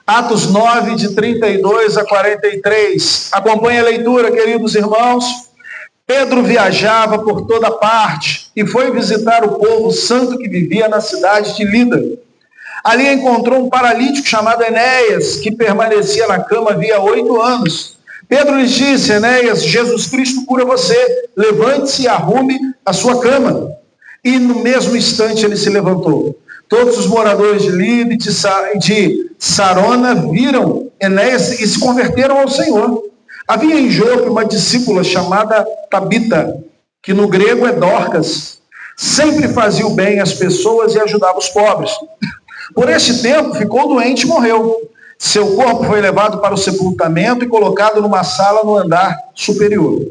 Atos 9, de 32 a 43. Acompanhe a leitura, queridos irmãos. Pedro viajava por toda parte e foi visitar o povo santo que vivia na cidade de Lida. Ali encontrou um paralítico chamado Enéas, que permanecia na cama havia 8 anos. Pedro lhes disse: Enéas, Jesus Cristo cura você, levante-se e arrume a sua cama. E no mesmo instante ele se levantou. Todos os moradores de Lida e de Sarona viram Enéas e se converteram ao Senhor. Havia em Jope uma discípula chamada Tabita, que no grego é Dorcas. Sempre fazia o bem às pessoas e ajudava os pobres. Por este tempo ficou doente e morreu. Seu corpo foi levado para o sepultamento e colocado numa sala no andar superior.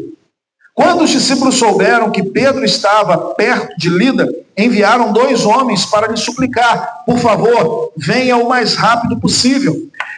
Quando os discípulos souberam que Pedro estava perto de Lida, enviaram 2 homens para lhe suplicar: por favor, venha o mais rápido possível.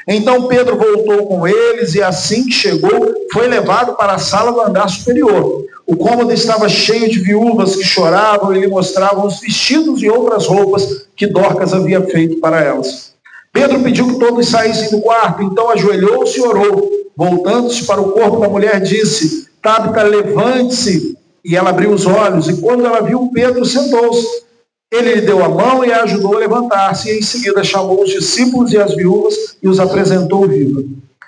Então Pedro voltou com eles e assim que chegou, foi levado para a sala do andar superior. O cômodo estava cheio de viúvas que choravam e lhe mostravam os vestidos e outras roupas que Dorcas havia feito para elas. Pedro pediu que todos saíssem do quarto, então ajoelhou-se e orou. Voltando-se para o corpo da mulher, disse: Tabita, levante-se. E ela abriu os olhos, e quando ela viu Pedro, sentou-se. Ele lhe deu a mão e a ajudou a levantar-se, e em seguida chamou os discípulos e as viúvas e os apresentou viva.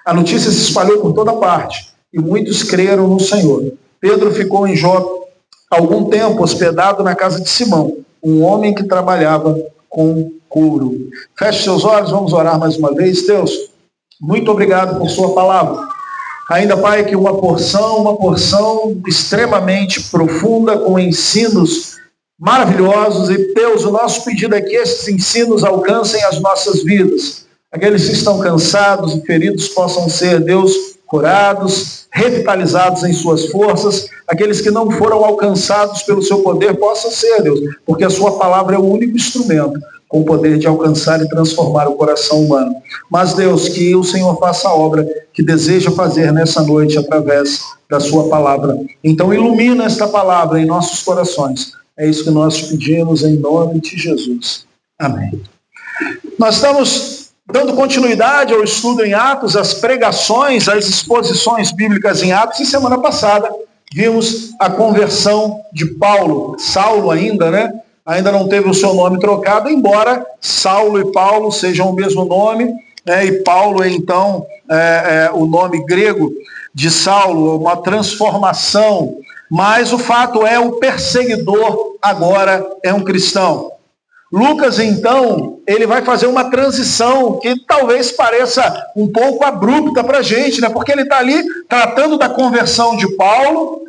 A notícia se espalhou por toda parte, e muitos creram no Senhor. Pedro ficou em Jope algum tempo, hospedado na casa de Simão, um homem que trabalhava com couro. Feche seus olhos, vamos orar mais uma vez. Deus, muito obrigado por sua palavra. Ainda, Pai, que uma porção extremamente profunda, com ensinos maravilhosos, e Deus, o nosso pedido é que esses ensinos alcancem as nossas vidas. Aqueles que estão cansados e feridos possam ser, Deus, curados, revitalizados em suas forças. Aqueles que não foram alcançados pelo seu poder possam ser, Deus, porque a sua palavra é o único instrumento com o poder de alcançar e transformar o coração humano. Mas, Deus, que o Senhor faça a obra que deseja fazer nessa noite através da sua palavra. Então, ilumina esta palavra em nossos corações. É isso que nós pedimos em nome de Jesus. Amém. Nós estamos dando continuidade ao estudo em Atos, às pregações, às exposições bíblicas em Atos, e semana passada vimos a conversão de Paulo, Saulo ainda, né? Ainda não teve o seu nome trocado, embora Saulo e Paulo sejam o mesmo nome, né? E Paulo é então o nome grego de Saulo, uma transformação, mas o fato é, o perseguidor agora é um cristão. Lucas, então, ele vai fazer uma transição que talvez pareça um pouco abrupta para a gente, né? Porque ele está ali tratando da conversão de Paulo,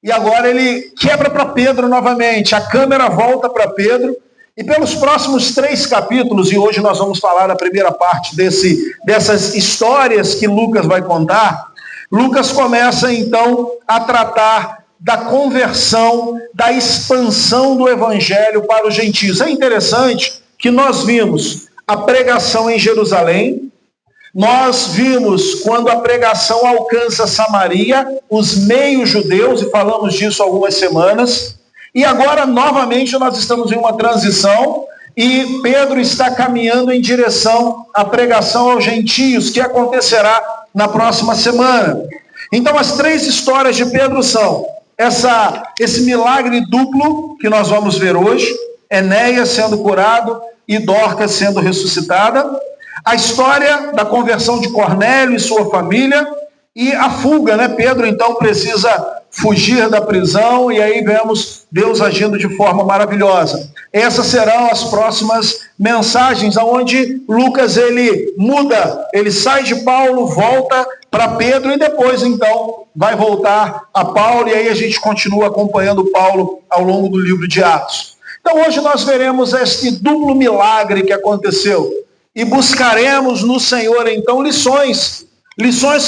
e agora ele quebra para Pedro novamente. A câmera volta para Pedro, e pelos próximos 3 capítulos, e hoje nós vamos falar da primeira parte dessas histórias que Lucas vai contar, Lucas começa então a tratar da conversão, da expansão do evangelho para os gentios. É interessante que nós vimos a pregação em Jerusalém, nós vimos quando a pregação alcança Samaria, os meios judeus, e falamos disso há algumas semanas, e agora novamente nós estamos em uma transição, e Pedro está caminhando em direção à pregação aos gentios, que acontecerá na próxima semana. Então as 3 histórias de Pedro são esse milagre duplo que nós vamos ver hoje, Enéas sendo curado e Dorcas sendo ressuscitada, a história da conversão de Cornélio e sua família e a fuga, né? Pedro então precisa fugir da prisão, e aí vemos Deus agindo de forma maravilhosa. Essas serão as próximas mensagens, onde Lucas ele muda, ele sai de Paulo, volta para Pedro e depois então vai voltar a Paulo, e aí a gente continua acompanhando Paulo ao longo do livro de Atos. Então hoje nós veremos este duplo milagre que aconteceu e buscaremos no Senhor então lições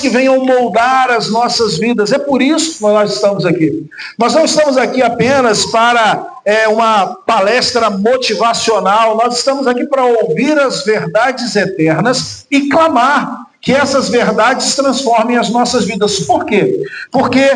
que venham moldar as nossas vidas. É por isso que nós estamos aqui. Nós não estamos aqui apenas para uma palestra motivacional, nós estamos aqui para ouvir as verdades eternas e clamar que essas verdades transformem as nossas vidas. Por quê? Porque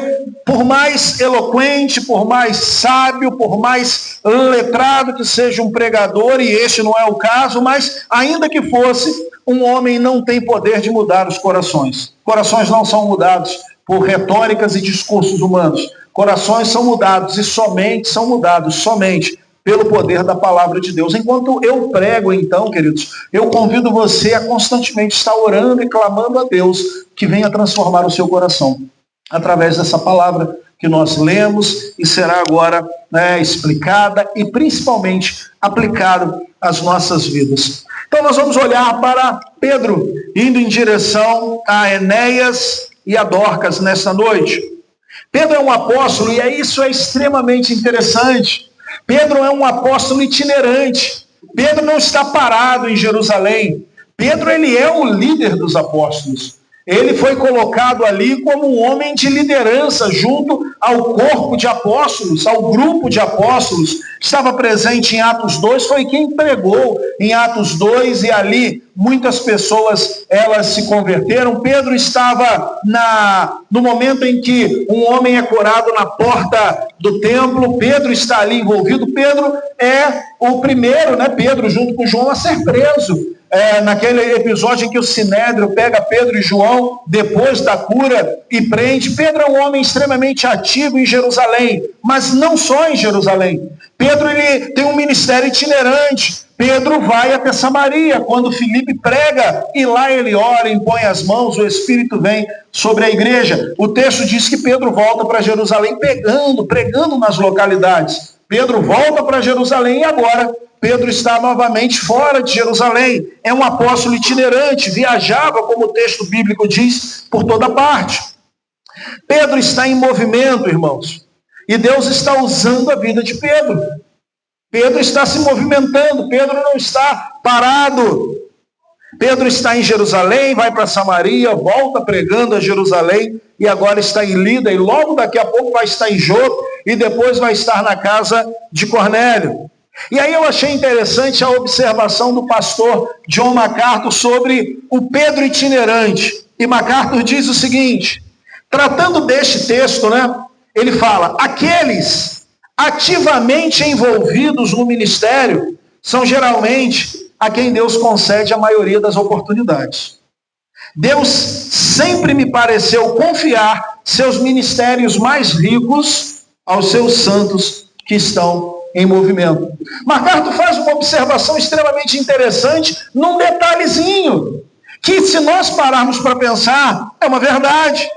por mais eloquente, por mais sábio, por mais letrado que seja um pregador, e este não é o caso, mas ainda que fosse, um homem não tem poder de mudar os corações. Corações não são mudados por retóricas e discursos humanos. Corações são mudados e são mudados somente pelo poder da palavra de Deus. Enquanto eu prego, então, queridos, eu convido você a constantemente estar orando e clamando a Deus que venha transformar o seu coração através dessa palavra que nós lemos e será agora explicada e principalmente aplicada às nossas vidas. Então nós vamos olhar para Pedro indo em direção a Enéas e a Dorcas nessa noite. Pedro é um apóstolo e isso é extremamente interessante. Pedro é um apóstolo itinerante. Pedro não está parado em Jerusalém. Pedro, ele é o líder dos apóstolos. Ele foi colocado ali como um homem de liderança junto ao corpo de apóstolos, ao grupo de apóstolos. Estava presente em Atos 2, foi quem pregou em Atos 2 e ali muitas pessoas elas se converteram. Pedro estava no momento em que um homem é curado na porta do templo. Pedro está ali envolvido. Pedro é o primeiro, Pedro junto com João a ser preso. Naquele episódio em que o Sinédrio pega Pedro e João depois da cura e prende. Pedro é um homem extremamente ativo em Jerusalém, mas não só em Jerusalém. Pedro ele tem um ministério itinerante. Pedro vai até Samaria, quando Filipe prega, e lá ele ora, impõe as mãos, o Espírito vem sobre a igreja. O texto diz que Pedro volta para Jerusalém pregando nas localidades. Pedro volta para Jerusalém e agora Pedro está novamente fora de Jerusalém. É um apóstolo itinerante, viajava, como o texto bíblico diz, por toda parte. Pedro está em movimento, irmãos. E Deus está usando a vida de Pedro. Pedro está se movimentando, Pedro não está parado. Pedro está em Jerusalém, vai para Samaria, volta pregando a Jerusalém, e agora está em Lida, e logo daqui a pouco vai estar em Jope, e depois vai estar na casa de Cornélio. E aí eu achei interessante a observação do pastor John MacArthur sobre o Pedro itinerante. E MacArthur diz o seguinte, tratando deste texto, ele fala, aqueles ativamente envolvidos no ministério são geralmente a quem Deus concede a maioria das oportunidades. Deus sempre me pareceu confiar seus ministérios mais ricos aos seus santos que estão em movimento. MacArthur faz uma observação extremamente interessante num detalhezinho, que se nós pararmos para pensar, é uma verdade.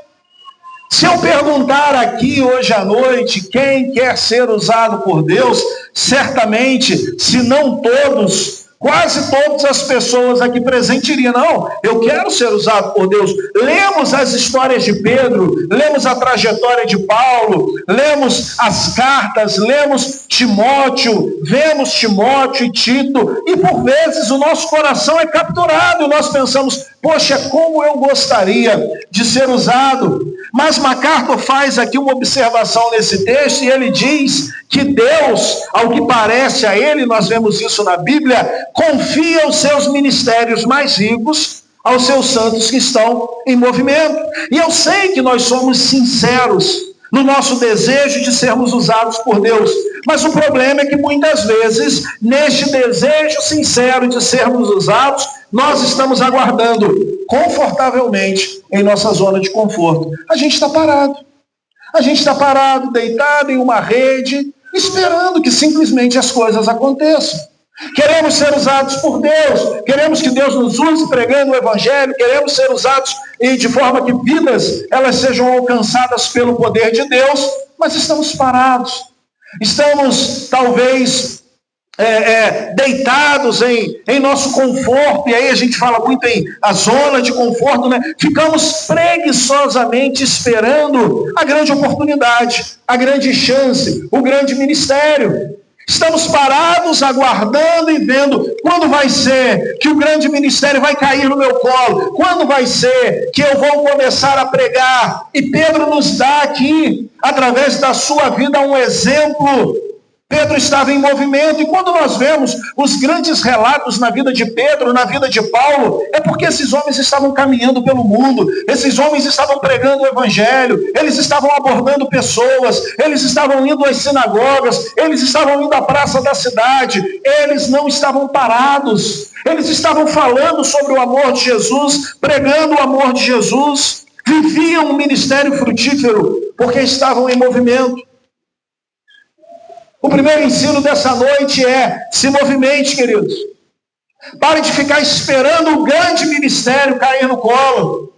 Se eu perguntar aqui hoje à noite quem quer ser usado por Deus, certamente, se não todos, quase todas as pessoas aqui presentes iriam, não, eu quero ser usado por Deus. Lemos as histórias de Pedro, lemos a trajetória de Paulo, lemos as cartas, lemos Timóteo, vemos Timóteo e Tito, e por vezes o nosso coração é capturado, e nós pensamos, poxa, como eu gostaria de ser usado. Mas MacArthur faz aqui uma observação nesse texto, e ele diz que Deus, ao que parece a ele, nós vemos isso na Bíblia, confia os seus ministérios mais ricos aos seus santos que estão em movimento. E eu sei que nós somos sinceros no nosso desejo de sermos usados por Deus, mas o problema é que muitas vezes, neste desejo sincero de sermos usados, nós estamos aguardando confortavelmente em nossa zona de conforto. A gente está parado. A gente está parado, deitado em uma rede, esperando que simplesmente as coisas aconteçam. Queremos ser usados por Deus, queremos que Deus nos use pregando o Evangelho, queremos ser usados de forma que vidas elas sejam alcançadas pelo poder de Deus, mas estamos parados. Estamos, talvez, deitados em nosso conforto, e aí a gente fala muito em a zona de conforto, Ficamos preguiçosamente esperando a grande oportunidade, a grande chance, o grande ministério. Estamos parados, aguardando e vendo quando vai ser que o grande ministério vai cair no meu colo, quando vai ser que eu vou começar a pregar. E Pedro nos dá aqui, através da sua vida, um exemplo Pedro estava em movimento, e quando nós vemos os grandes relatos na vida de Pedro, na vida de Paulo, é porque esses homens estavam caminhando pelo mundo, esses homens estavam pregando o evangelho, eles estavam abordando pessoas, eles estavam indo às sinagogas, eles estavam indo à praça da cidade, eles não estavam parados, eles estavam falando sobre o amor de Jesus, pregando o amor de Jesus, viviam um ministério frutífero, porque estavam em movimento. O primeiro ensino dessa noite é: se movimente, queridos. Pare de ficar esperando o grande ministério cair no colo.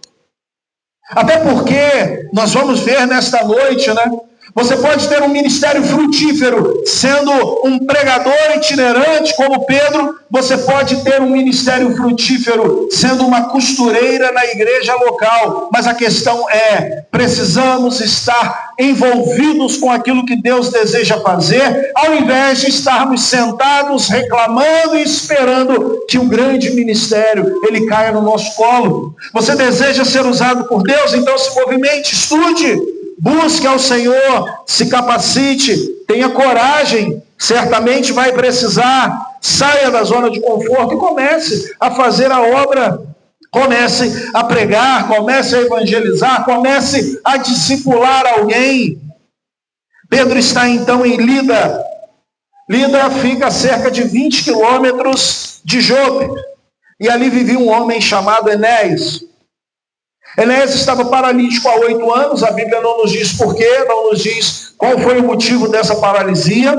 Até porque nós vamos ver nesta noite, né? Você pode ter um ministério frutífero sendo um pregador itinerante como Pedro. Você pode ter um ministério frutífero sendo uma costureira na igreja local. Mas a questão é, precisamos estar envolvidos com aquilo que Deus deseja fazer, ao invés de estarmos sentados reclamando e esperando que o grande ministério ele caia no nosso colo. Você deseja ser usado por Deus? Então se movimente, estude. Busque ao Senhor, se capacite, tenha coragem, certamente vai precisar, saia da zona de conforto e comece a fazer a obra, comece a pregar, comece a evangelizar, comece a discipular alguém. Pedro está então em Lida. Lida fica a cerca de 20 quilômetros de Jope, e ali vivia um homem chamado Enéas. Enéas estava paralítico há 8 anos, a Bíblia não nos diz porquê, não nos diz qual foi o motivo dessa paralisia,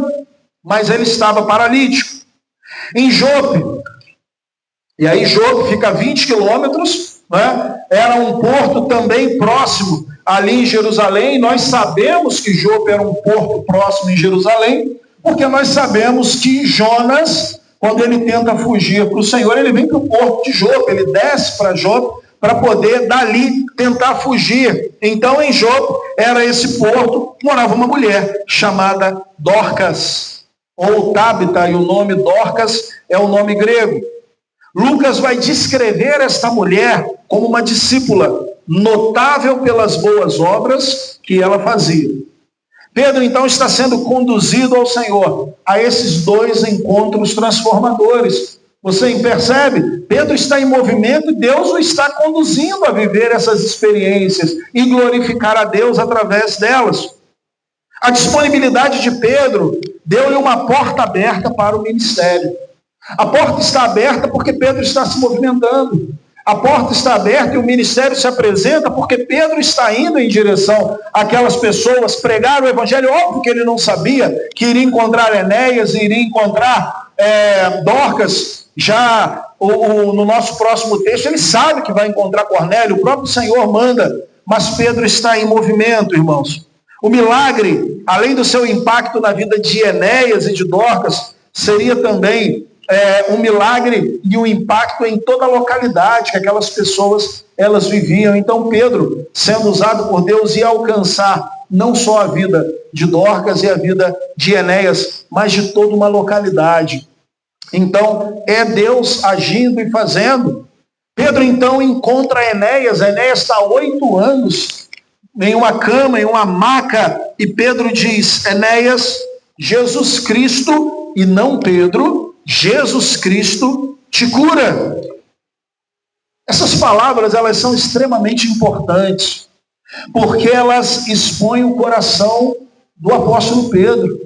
mas ele estava paralítico. Em Jope, e aí Jope fica a 20 quilômetros, né? Era um porto também próximo ali em Jerusalém. Nós sabemos que Jope era um porto próximo em Jerusalém, porque nós sabemos que Jonas, quando ele tenta fugir para o Senhor, ele vem para o porto de Jope, ele desce para Jope, para poder dali tentar fugir. Então em Jope era esse porto, morava uma mulher chamada Dorcas, ou Tábita, e o nome Dorcas é o nome grego. Lucas vai descrever esta mulher como uma discípula, notável pelas boas obras que ela fazia. Pedro então está sendo conduzido ao Senhor, a esses 2 encontros transformadores. Você percebe? Pedro está em movimento e Deus o está conduzindo a viver essas experiências e glorificar a Deus através delas. A disponibilidade de Pedro deu-lhe uma porta aberta para o ministério. A porta está aberta porque Pedro está se movimentando. A porta está aberta e o ministério se apresenta porque Pedro está indo em direção àquelas pessoas, pregar o evangelho. Óbvio que ele não sabia que iria encontrar Enéas, iria encontrar Dorcas. Já no nosso próximo texto, ele sabe que vai encontrar Cornélio, o próprio Senhor manda, mas Pedro está em movimento, irmãos. O milagre, além do seu impacto na vida de Enéas e de Dorcas, seria também um milagre e um impacto em toda a localidade que aquelas pessoas elas viviam. Então Pedro, sendo usado por Deus, ia alcançar não só a vida de Dorcas e a vida de Enéas, mas de toda uma localidade. Então, é Deus agindo e fazendo. Pedro, então, encontra Enéas. Enéas está há 8 anos em uma cama, em uma maca. E Pedro diz: Enéas, Jesus Cristo, e não Pedro, Jesus Cristo te cura. Essas palavras, elas são extremamente importantes, porque elas expõem o coração do apóstolo Pedro.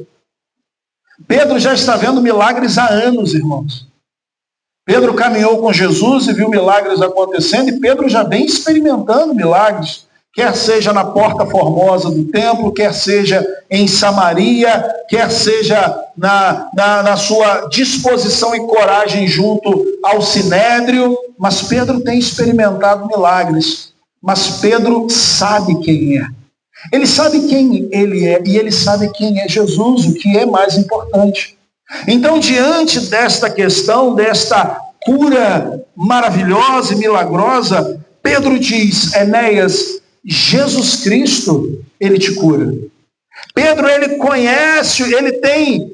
Pedro já está vendo milagres há anos, irmãos. Pedro caminhou com Jesus e viu milagres acontecendo, e Pedro já vem experimentando milagres, quer seja na porta formosa do templo, quer seja em Samaria, quer seja na sua disposição e coragem junto ao Sinédrio, mas Pedro tem experimentado milagres. Mas Pedro sabe quem é. Ele sabe quem ele é e ele sabe quem é Jesus, o que é mais importante. Então, diante desta questão, desta cura maravilhosa e milagrosa, Pedro diz: Enéas, Jesus Cristo, ele te cura. Pedro, ele conhece, ele tem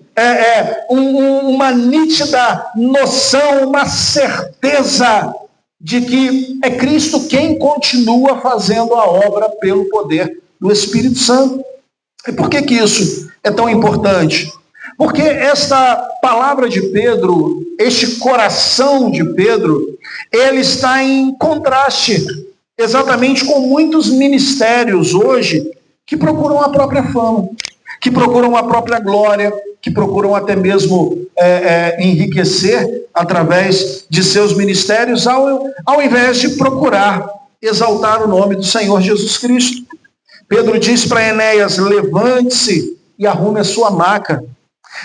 uma nítida noção, uma certeza de que é Cristo quem continua fazendo a obra pelo poder do Espírito Santo. E por que isso é tão importante? Porque esta palavra de Pedro, este coração de Pedro, ele está em contraste exatamente com muitos ministérios hoje que procuram a própria fama, que procuram a própria glória, que procuram até mesmo enriquecer através de seus ministérios, ao invés de procurar exaltar o nome do Senhor Jesus Cristo. Pedro diz para Enéas: levante-se e arrume a sua maca.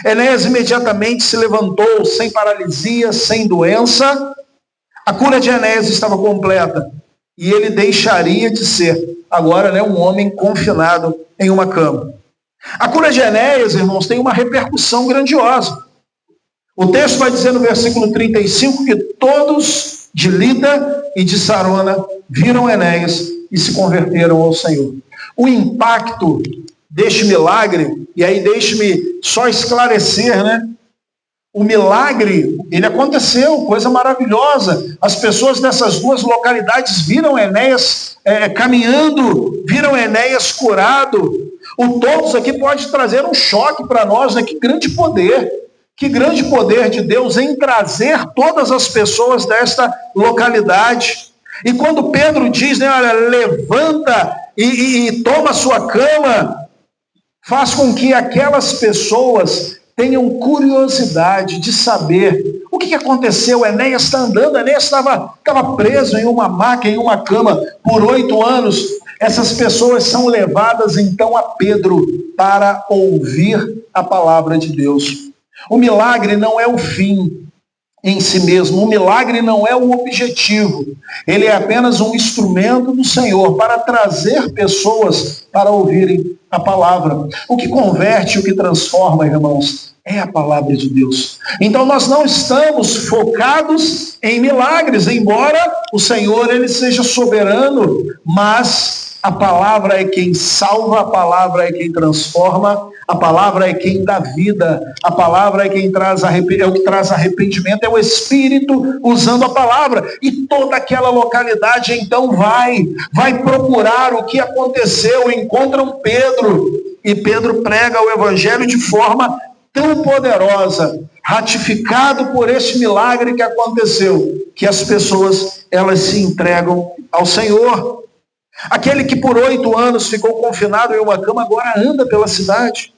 Enéas imediatamente se levantou, sem paralisia, sem doença. A cura de Enéas estava completa e ele deixaria de ser agora um homem confinado em uma cama. A cura de Enéas, irmãos, tem uma repercussão grandiosa. O texto vai dizer no versículo 35 que todos de Lida e de Sarona viram Enéas e se converteram ao Senhor. O impacto deste milagre, e aí deixe-me só esclarecer, o milagre, ele aconteceu, coisa maravilhosa. As pessoas dessas duas localidades viram Enéas caminhando, viram Enéas curado. O todos aqui pode trazer um choque para nós, que grande poder de Deus em trazer todas as pessoas desta localidade. E quando Pedro diz, olha, levanta e toma a sua cama, faz com que aquelas pessoas tenham curiosidade de saber o que aconteceu. Enéas está andando, Enéas estava preso em uma maca, em uma cama, por 8 anos. Essas pessoas são levadas então a Pedro para ouvir a palavra de Deus. O milagre não é o fim em si mesmo, o milagre não é o objetivo, ele é apenas um instrumento do Senhor para trazer pessoas para ouvirem a palavra. O que converte, o que transforma, irmãos, é a palavra de Deus. Então nós não estamos focados em milagres, embora o Senhor ele seja soberano, mas a palavra é quem salva, a palavra é quem transforma, a palavra é quem dá vida, a palavra é quem traz o que traz arrependimento, é o Espírito usando a palavra. E toda aquela localidade então vai procurar o que aconteceu, encontram Pedro, e Pedro prega o Evangelho de forma tão poderosa, ratificado por esse milagre que aconteceu, que as pessoas elas se entregam ao Senhor. Aquele que por 8 anos ficou confinado em uma cama, agora anda pela cidade.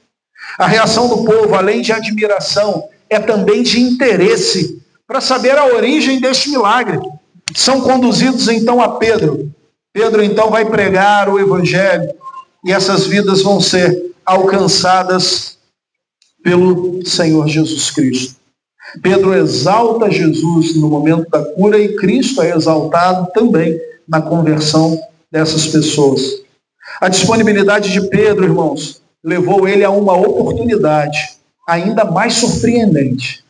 A reação do povo, além de admiração, é também de interesse, para saber a origem deste milagre. São conduzidos então a Pedro. Pedro então vai pregar o Evangelho, e essas vidas vão ser alcançadas pelo Senhor Jesus Cristo. Pedro exalta Jesus no momento da cura, e Cristo é exaltado também na conversão dessas pessoas. A disponibilidade de Pedro, irmãos, levou ele a uma oportunidade ainda mais surpreendente.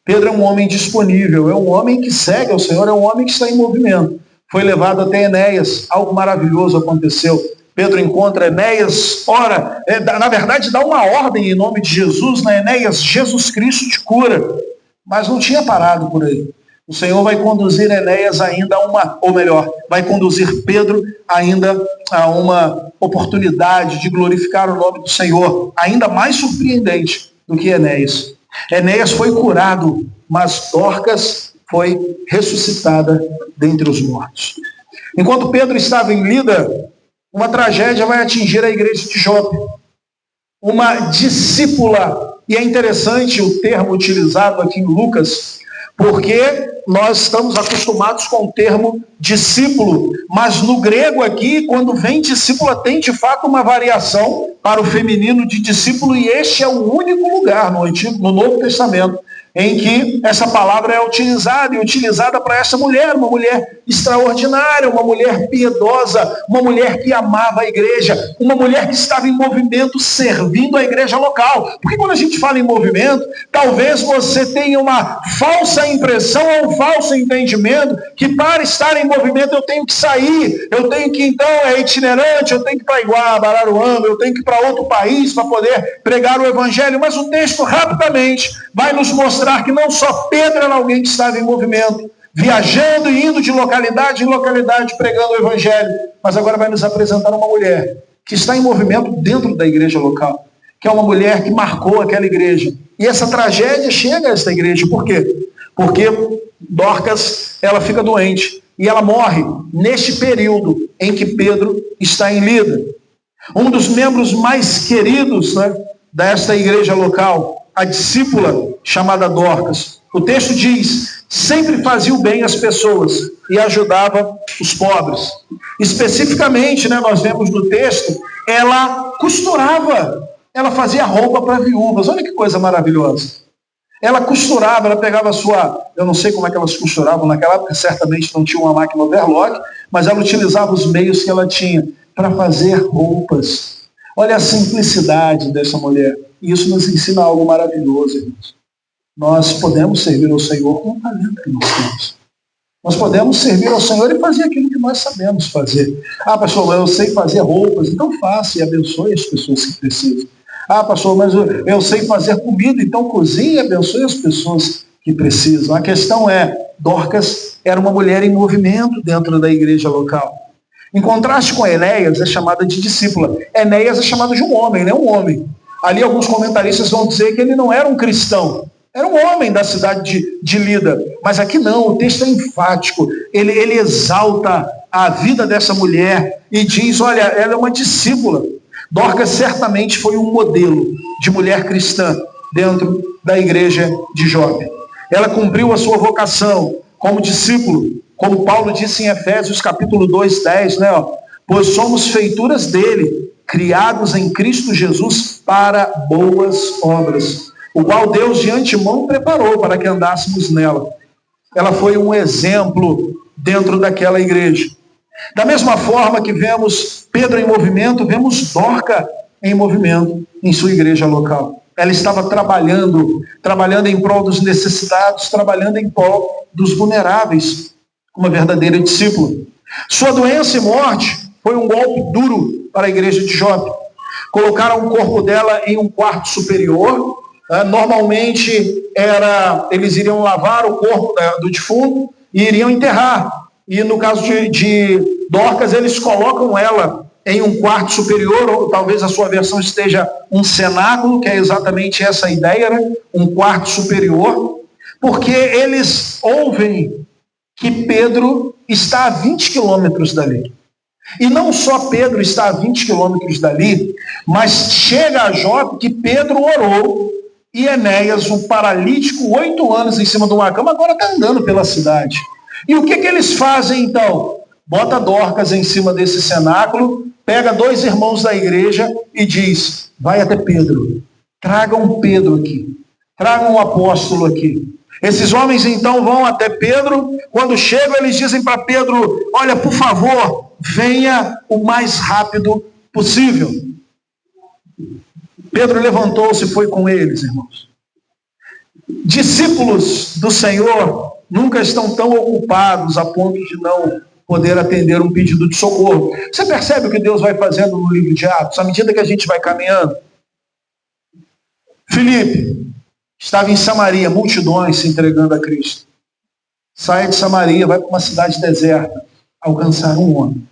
Pedro é um homem disponível, é um homem que segue ao Senhor, é um homem que está em movimento. Foi levado até Enéas, algo maravilhoso aconteceu. Pedro encontra Enéas, ora, na verdade dá uma ordem em nome de Jesus, Enéas, Jesus Cristo te cura. Mas não tinha parado por aí. O Senhor vai conduzir Enéas ainda vai conduzir Pedro ainda a uma oportunidade de glorificar o nome do Senhor, ainda mais surpreendente do que Enéas. Enéas foi curado, mas Dorcas foi ressuscitada dentre os mortos. Enquanto Pedro estava em Lida, uma tragédia vai atingir a igreja de Jope. Uma discípula, e é interessante o termo utilizado aqui em Lucas, porque nós estamos acostumados com o termo discípulo, mas no grego aqui, quando vem discípula, tem de fato uma variação para o feminino de discípulo, e este é o único lugar no Novo Testamento em que essa palavra é utilizada, e utilizada para essa mulher, uma mulher extraordinária, uma mulher piedosa, uma mulher que amava a igreja, uma mulher que estava em movimento servindo a igreja local. Porque quando a gente fala em movimento, talvez você tenha uma falsa impressão ou um falso entendimento que para estar em movimento eu tenho que sair, eu tenho que então itinerante, eu tenho que ir para Iguaba, Araruama, eu tenho que ir para outro país para poder pregar o evangelho. Mas o texto rapidamente vai nos mostrar que não só Pedro era alguém que estava em movimento, viajando e indo de localidade em localidade pregando o evangelho, mas agora vai nos apresentar uma mulher que está em movimento dentro da igreja local, que é uma mulher que marcou aquela igreja, E essa tragédia chega a esta igreja. Por quê? Porque Dorcas, ela fica doente e ela morre neste período em que Pedro está em Lida. Um dos membros mais queridos, né, desta igreja local, a discípula chamada Dorcas. O texto diz, sempre fazia o bem às pessoas e ajudava os pobres. Especificamente, né, nós vemos no texto, ela costurava, ela fazia roupa para viúvas. Olha que coisa maravilhosa. Ela costurava, ela pegava a sua, eu não sei como é que elas costuravam naquela época, certamente não tinha uma máquina overlock, mas ela utilizava os meios que ela tinha para fazer roupas. Olha a simplicidade dessa mulher. E isso nos ensina algo maravilhoso, irmãos. Nós podemos servir ao Senhor com o talento que nós temos. Nós podemos servir ao Senhor e fazer aquilo que nós sabemos fazer. Ah, pastor, eu sei fazer roupas, então faça e abençoe as pessoas que precisam. Ah, pastor, mas eu sei fazer comida, então cozinhe e abençoe as pessoas que precisam. A questão é, Dorcas era uma mulher em movimento dentro da igreja local. Em contraste com Enéas, é chamada de discípula. Enéas é chamado de um homem, né? Um homem. Ali alguns comentaristas vão dizer que ele não era um cristão. Era um homem da cidade de Lida. Mas aqui não, o texto é enfático. Ele exalta a vida dessa mulher e diz, olha, ela é uma discípula. Dorcas certamente foi um modelo de mulher cristã dentro da igreja de Jope. Ela cumpriu a sua vocação como discípulo, como Paulo disse em Efésios capítulo 2:10, né? Pois somos feituras dele, criados em Cristo Jesus para boas obras, o qual Deus de antemão preparou para que andássemos nela. Ela foi um exemplo dentro daquela igreja. Da mesma forma que vemos Pedro em movimento, vemos Dorcas em movimento em sua igreja local. Ela estava trabalhando em prol dos necessitados, trabalhando em prol dos vulneráveis, uma verdadeira discípula. Sua doença e morte foi um golpe duro para a igreja de Jope. Colocaram o corpo dela em um quarto superior. Normalmente eles iriam lavar o corpo do defunto e iriam enterrar. E no caso de Dorcas, eles colocam ela em um quarto superior, ou talvez a sua versão esteja um cenáculo, que é exatamente essa ideia, né? Um quarto superior, porque eles ouvem que Pedro está a 20 quilômetros dali. E não só Pedro está a 20 quilômetros dali, mas chega a Jope que Pedro orou e Enéas, um paralítico, 8 anos em cima de uma cama, agora está andando pela cidade. E o que eles fazem então? Bota Dorcas em cima desse cenáculo, pega 2 irmãos da igreja e diz, vai até Pedro, tragam Pedro aqui, tragam o apóstolo aqui. Esses homens então vão até Pedro, quando chegam eles dizem para Pedro, olha, por favor, venha o mais rápido possível. Pedro levantou-se e foi com eles, irmãos. Discípulos do Senhor nunca estão tão ocupados a ponto de não poder atender um pedido de socorro. Você percebe o que Deus vai fazendo no livro de Atos, à medida que a gente vai caminhando? Filipe estava em Samaria, multidões se entregando a Cristo. Sai de Samaria, vai para uma cidade deserta, alcançar um homem.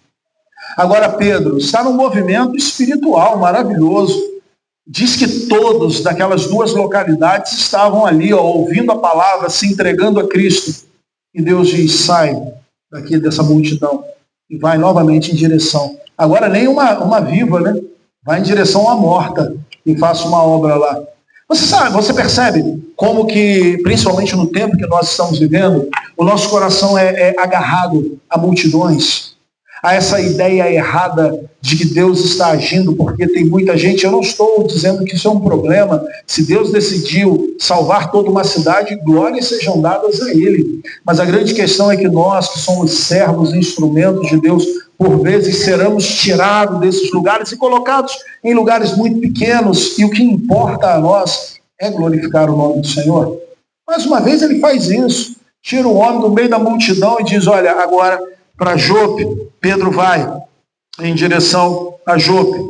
Agora Pedro está num movimento espiritual maravilhoso. Diz que todos daquelas 2 localidades estavam ali, ouvindo a palavra, se entregando a Cristo. E Deus diz, sai daqui dessa multidão e vai novamente em direção. Agora nem uma viva, né? Vai em direção à morta e faça uma obra lá. Você percebe como que, principalmente no tempo que nós estamos vivendo, o nosso coração é agarrado a multidões, a essa ideia errada de que Deus está agindo porque tem muita gente. Eu não estou dizendo que isso é um problema. Se Deus decidiu salvar toda uma cidade, glórias sejam dadas a Ele. Mas a grande questão é que nós, que somos servos e instrumentos de Deus, por vezes seremos tirados desses lugares e colocados em lugares muito pequenos, e o que importa a nós é glorificar o nome do Senhor. Mais uma vez ele faz isso, tira o homem do meio da multidão e diz, olha, agora para Jope, Pedro vai em direção a Jope.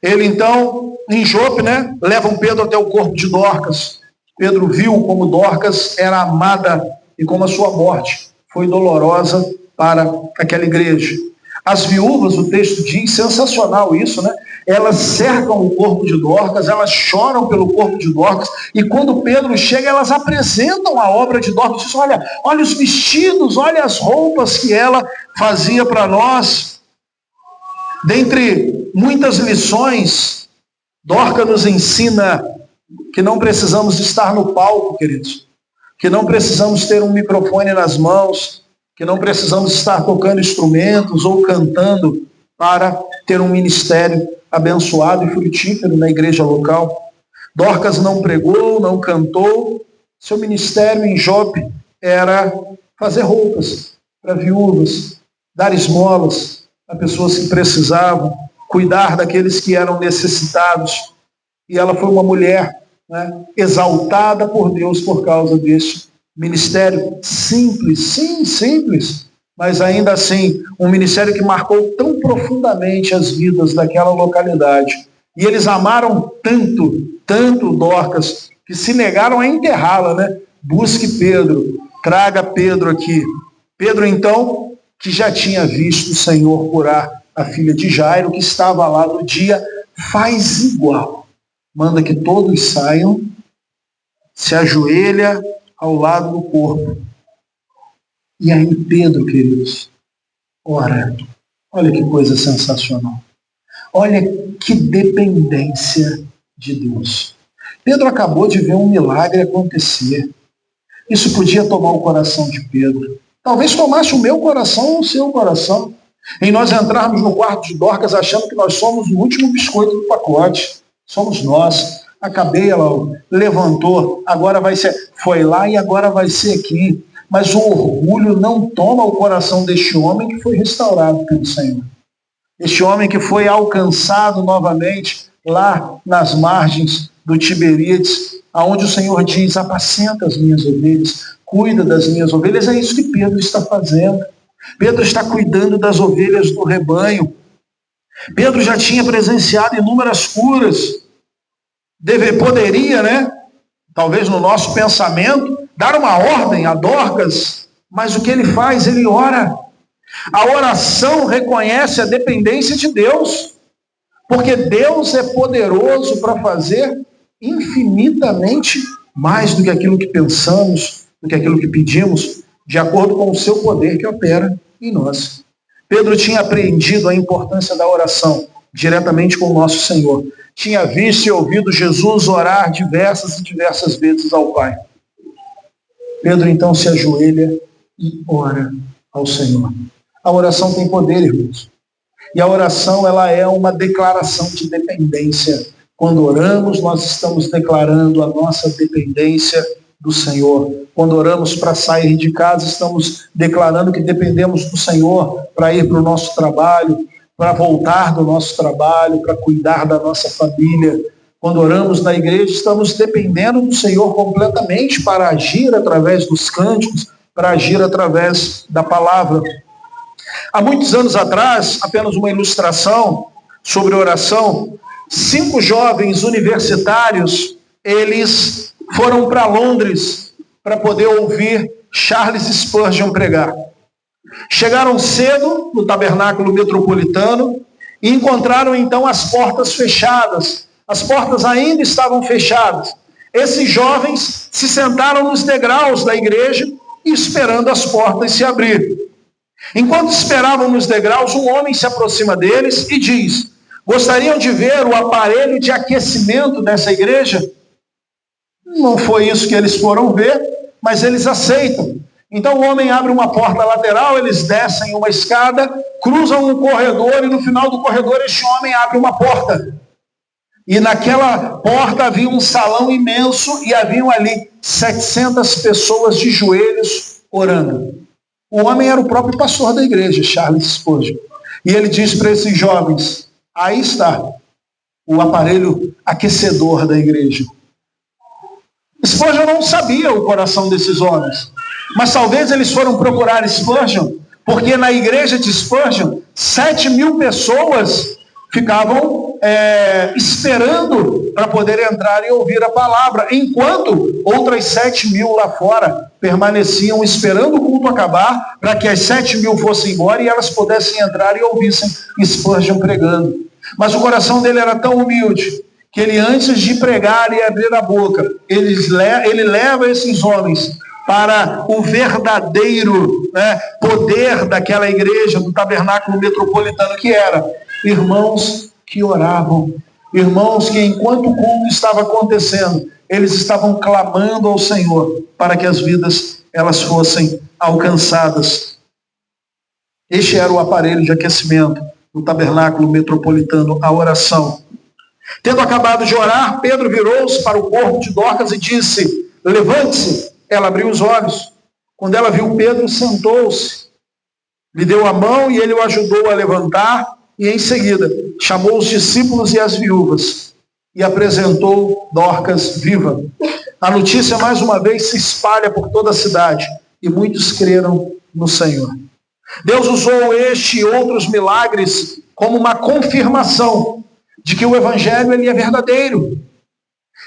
Ele então, em Jope, né, levam Pedro até o corpo de Dorcas. Pedro viu como Dorcas era amada e como a sua morte foi dolorosa para aquela igreja. As viúvas, o texto diz, sensacional isso, né? elas cercam o corpo de Dorcas, elas choram pelo corpo de Dorcas, e quando Pedro chega, elas apresentam a obra de Dorcas, dizem, olha os vestidos, olha as roupas que ela fazia para nós. Dentre muitas lições, Dorcas nos ensina que não precisamos estar no palco, queridos, que não precisamos ter um microfone nas mãos, que não precisamos estar tocando instrumentos ou cantando para ter um ministério abençoado e frutífero na igreja local. Dorcas não pregou, não cantou, seu ministério em Jope era fazer roupas para viúvas, dar esmolas a pessoas que precisavam, cuidar daqueles que eram necessitados. E ela foi uma mulher, né, exaltada por Deus por causa desse ministério simples, sim, simples, mas ainda assim, um ministério que marcou tão profundamente as vidas daquela localidade. E eles amaram tanto Dorcas, que se negaram a enterrá-la, né? Busque Pedro, traga Pedro aqui. Pedro, então, que já tinha visto o Senhor curar a filha de Jairo, que estava lá no dia, faz igual. Manda que todos saiam, se ajoelha ao lado do corpo. E aí Pedro, queridos, ora, olha que coisa sensacional. Olha que dependência de Deus. Pedro acabou de ver um milagre acontecer. Isso podia tomar o coração de Pedro. Talvez tomasse o meu coração ou o seu coração. Em nós entrarmos no quarto de Dorcas achando que nós somos o último biscoito do pacote. Somos nós. A cadeia levantou, agora vai ser, foi lá e agora vai ser aqui. Mas o orgulho não toma o coração deste homem que foi restaurado pelo Senhor. Este homem que foi alcançado novamente lá nas margens do Tiberíades, aonde o Senhor diz, apacenta as minhas ovelhas, cuida das minhas ovelhas. É isso que Pedro está fazendo. Pedro está cuidando das ovelhas do rebanho. Pedro já tinha presenciado inúmeras curas. Poderia, né? Talvez no nosso pensamento, dar uma ordem a Dorcas, mas o que ele faz? Ele ora. A oração reconhece a dependência de Deus, porque Deus é poderoso para fazer infinitamente mais do que aquilo que pensamos, do que aquilo que pedimos, de acordo com o seu poder que opera em nós. Pedro tinha aprendido a importância da oração diretamente com o nosso Senhor. Tinha visto e ouvido Jesus orar diversas e diversas vezes ao Pai. Pedro então se ajoelha e ora ao Senhor. A oração tem poder, irmãos. E a oração, ela é uma declaração de dependência. Quando oramos, nós estamos declarando a nossa dependência do Senhor. Quando oramos para sair de casa, estamos declarando que dependemos do Senhor para ir para o nosso trabalho, para voltar do nosso trabalho, para cuidar da nossa família. Quando oramos na igreja, estamos dependendo do Senhor completamente para agir através dos cânticos, para agir através da palavra. Há muitos anos atrás, apenas uma ilustração sobre oração, 5 jovens universitários, eles foram para Londres para poder ouvir Charles Spurgeon pregar. Chegaram cedo no tabernáculo metropolitano e encontraram então as portas fechadas. As portas ainda estavam fechadas. Esses jovens se sentaram nos degraus da igreja esperando as portas se abrirem. Enquanto esperavam nos degraus, um homem se aproxima deles e diz: gostariam de ver o aparelho de aquecimento dessa igreja? Não foi isso que eles foram ver, mas eles aceitam. Então o homem abre uma porta lateral, eles descem uma escada, cruzam um corredor e no final do corredor este homem abre uma porta. E naquela porta havia um salão imenso e haviam ali 700 pessoas de joelhos orando. O homem era o próprio pastor da igreja, Charles Spurgeon. E ele diz para esses jovens: aí está o aparelho aquecedor da igreja. Spurgeon não sabia o coração desses homens, mas talvez eles foram procurar Spurgeon, porque na igreja de Spurgeon, 7.000 pessoas ficavam esperando para poder entrar e ouvir a palavra, enquanto outras 7.000 lá fora permaneciam esperando o culto acabar, para que as 7.000 fossem embora e elas pudessem entrar e ouvissem Spurgeon pregando. Mas o coração dele era tão humilde que ele, antes de pregar e abrir a boca, ele leva esses homens para o verdadeiro poder daquela igreja, do tabernáculo metropolitano, que era irmãos que oravam, irmãos que, enquanto o culto estava acontecendo, eles estavam clamando ao Senhor para que as vidas elas fossem alcançadas. Este era o aparelho de aquecimento do tabernáculo metropolitano, a oração. Tendo acabado de orar, Pedro virou-se para o corpo de Dorcas e disse: levante-se. Ela abriu os olhos. Quando ela viu Pedro, sentou-se, lhe deu a mão e ele o ajudou a levantar, e em seguida chamou os discípulos e as viúvas e apresentou Dorcas viva. A notícia mais uma vez se espalha por toda a cidade e muitos creram no Senhor. Deus usou este e outros milagres como uma confirmação de que o evangelho ele é verdadeiro.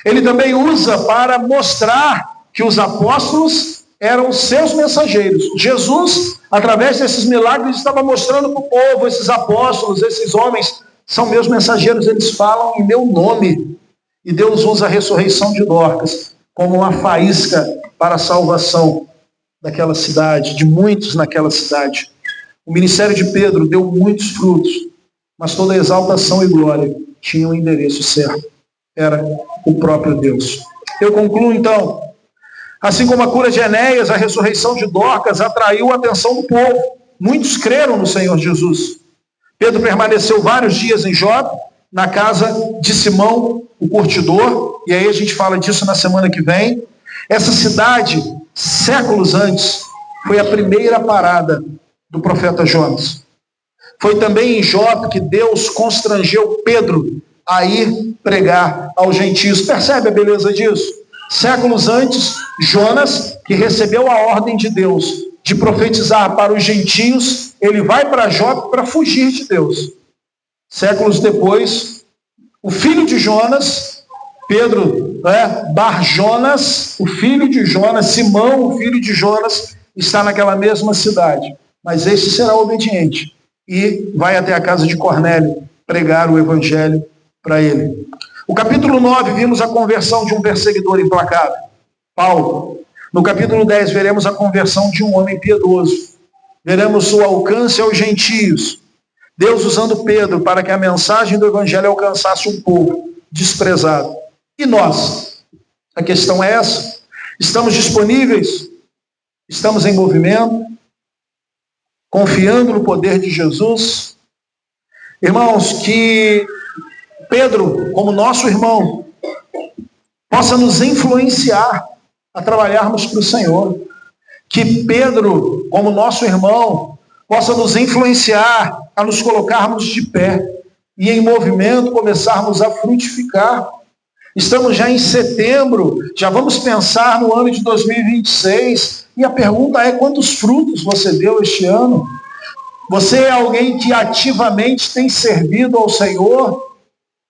Ele também usa para mostrar que os apóstolos eram seus mensageiros. Jesus, através desses milagres, estava mostrando para o povo: esses apóstolos, esses homens, são meus mensageiros, eles falam em meu nome. E Deus usa a ressurreição de Dorcas como uma faísca para a salvação daquela cidade, de muitos naquela cidade. O ministério de Pedro deu muitos frutos, mas toda exaltação e glória tinha um endereço certo. Era o próprio Deus. Eu concluo então. Assim como a cura de Enéas, a ressurreição de Dorcas atraiu a atenção do povo. Muitos creram no Senhor Jesus. Pedro permaneceu vários dias em Jope, na casa de Simão, o curtidor, e aí a gente fala disso na semana que vem. Essa cidade, séculos antes, foi a primeira parada do profeta Jonas. Foi também em Jope que Deus constrangeu Pedro a ir pregar aos gentios. Percebe a beleza disso? Séculos antes, Jonas, que recebeu a ordem de Deus de profetizar para os gentios, ele vai para Jope para fugir de Deus. Séculos depois, o filho de Jonas, Pedro, Bar Jonas, o filho de Jonas, Simão, o filho de Jonas, está naquela mesma cidade. Mas este será obediente e vai até a casa de Cornélio pregar o evangelho para ele. O capítulo 9, vimos a conversão de um perseguidor implacável, Paulo. No capítulo 10, veremos a conversão de um homem piedoso. Veremos o alcance aos gentios. Deus usando Pedro para que a mensagem do evangelho alcançasse um povo desprezado. E nós? A questão é essa. Estamos disponíveis? Estamos em movimento? Confiando no poder de Jesus? Irmãos, que Pedro, como nosso irmão, possa nos influenciar a trabalharmos para o Senhor. Que Pedro, como nosso irmão, possa nos influenciar a nos colocarmos de pé e em movimento começarmos a frutificar. Estamos já em setembro, já vamos pensar no ano de 2026, e a pergunta é: quantos frutos você deu este ano? Você é alguém que ativamente tem servido ao Senhor?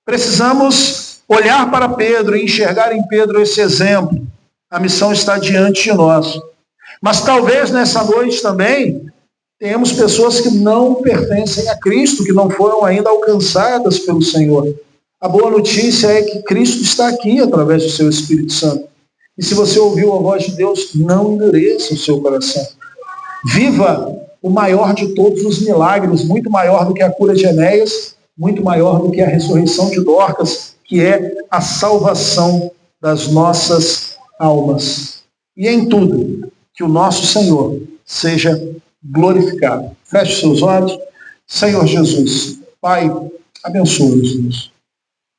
Precisamos olhar para Pedro e enxergar em Pedro esse exemplo. A missão está diante de nós. Mas talvez nessa noite também tenhamos pessoas que não pertencem a Cristo, que não foram ainda alcançadas pelo Senhor. A boa notícia é que Cristo está aqui através do seu Espírito Santo. E se você ouviu a voz de Deus, não endureça o seu coração. Viva o maior de todos os milagres, muito maior do que a cura de Enéas, muito maior do que a ressurreição de Dorcas, que é a salvação das nossas almas. E em tudo, que o nosso Senhor seja glorificado. Feche seus olhos. Senhor Jesus, Pai, abençoa-nos, Deus.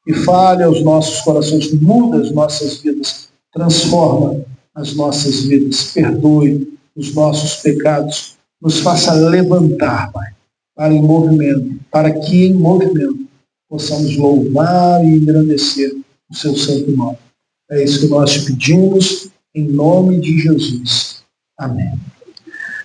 E fale aos nossos corações, muda as nossas vidas, transforma as nossas vidas, perdoe os nossos pecados, nos faça levantar, Pai, para que em movimento possamos louvar e engrandecer o seu santo nome. É isso que nós te pedimos, em nome de Jesus. Amém.